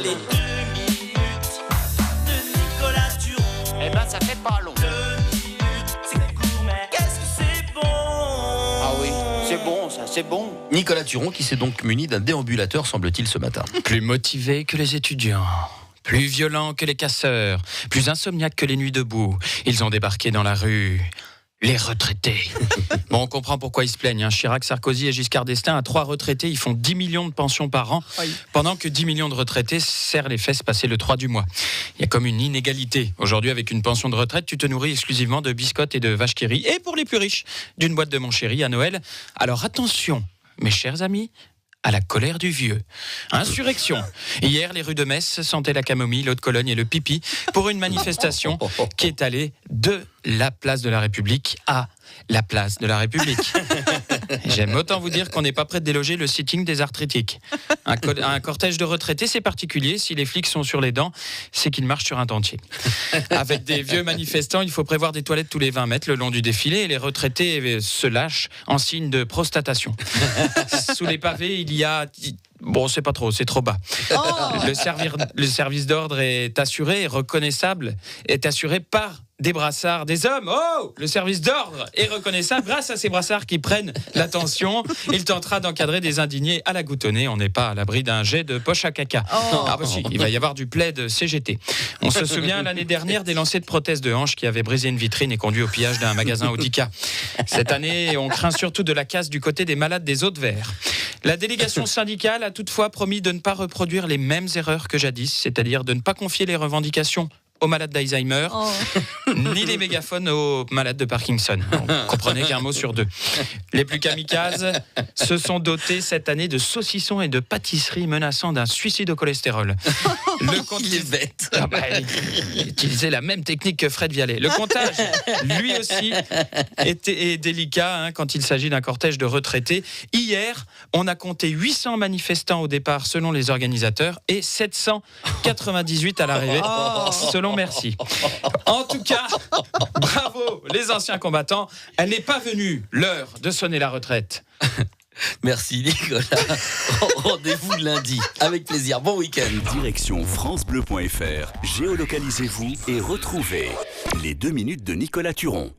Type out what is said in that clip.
Les 2 minutes de Nicolas Turon. Eh ben, ça fait pas long. 2 minutes, c'est court, mais qu'est-ce que c'est bon. Ah oui, c'est bon, ça, c'est bon. Nicolas Turon qui s'est donc muni d'un déambulateur, semble-t-il, ce matin. Plus motivé que les étudiants, plus violent que les casseurs, plus insomniaques que les nuits debout. Ils ont débarqué dans la rue. Les retraités. Bon, on comprend pourquoi ils se plaignent. Chirac, Sarkozy et Giscard d'Estaing, à 3 retraités, ils font 10 millions de pensions par an, pendant que 10 millions de retraités serrent les fesses passées le 3 du mois. Il y a comme une inégalité. Aujourd'hui, avec une pension de retraite, tu te nourris exclusivement de biscottes et de vaches qui rient. Et pour les plus riches, d'une boîte de Mon Chéri à Noël. Alors attention, mes chers amis, à la colère du vieux. Insurrection. Hier, les rues de Metz sentaient la camomille, l'eau de Cologne et le pipi pour une manifestation qui est allée de la place de la République à la place de la République. J'aime autant vous dire qu'on n'est pas prêt de déloger le sitting des arthritiques. Un cortège de retraités, c'est particulier. Si les flics sont sur les dents, c'est qu'ils marchent sur un dentier. Avec des vieux manifestants, il faut prévoir des toilettes tous les 20 mètres le long du défilé et les retraités se lâchent en signe de prostatation. Sous les pavés, il y a... Bon, c'est pas trop, c'est trop bas. Le service d'ordre est assuré, reconnaissable, est assuré par des brassards, des hommes. Oh, le service d'ordre est reconnaissable grâce à ces brassards qui prennent l'attention. Il tentera d'encadrer des indignés à la goutte au nez. On n'est pas à l'abri d'un jet de poche à caca. Ah bah si, il va y avoir du plaid CGT. On se souvient l'année dernière des lancers de prothèses de hanches qui avaient brisé une vitrine et conduit au pillage d'un magasin Audica. Cette année, on craint surtout de la casse du côté des malades des Hauts-de-Verre. La délégation syndicale a toutefois promis de ne pas reproduire les mêmes erreurs que jadis, c'est-à-dire de ne pas confier les revendications aux malades d'Alzheimer, ni les mégaphones aux malades de Parkinson. Vous comprenez qu'un mot sur deux. Les plus kamikazes se sont dotés cette année de saucissons et de pâtisseries menaçant d'un suicide au cholestérol. Il est bête. Il utilisait la même technique que Fred Vialet. Le comptage, lui aussi, est délicat quand il s'agit d'un cortège de retraités. Hier, on a compté 800 manifestants au départ selon les organisateurs et 798 à l'arrivée selon Merci. En tout cas, bravo les anciens combattants. Elle n'est pas venue l'heure de sonner la retraite. Merci Nicolas. Rendez-vous lundi. Avec plaisir. Bon week-end. Direction francebleu.fr. Géolocalisez-vous et retrouvez les 2 minutes de Nicolas Turon.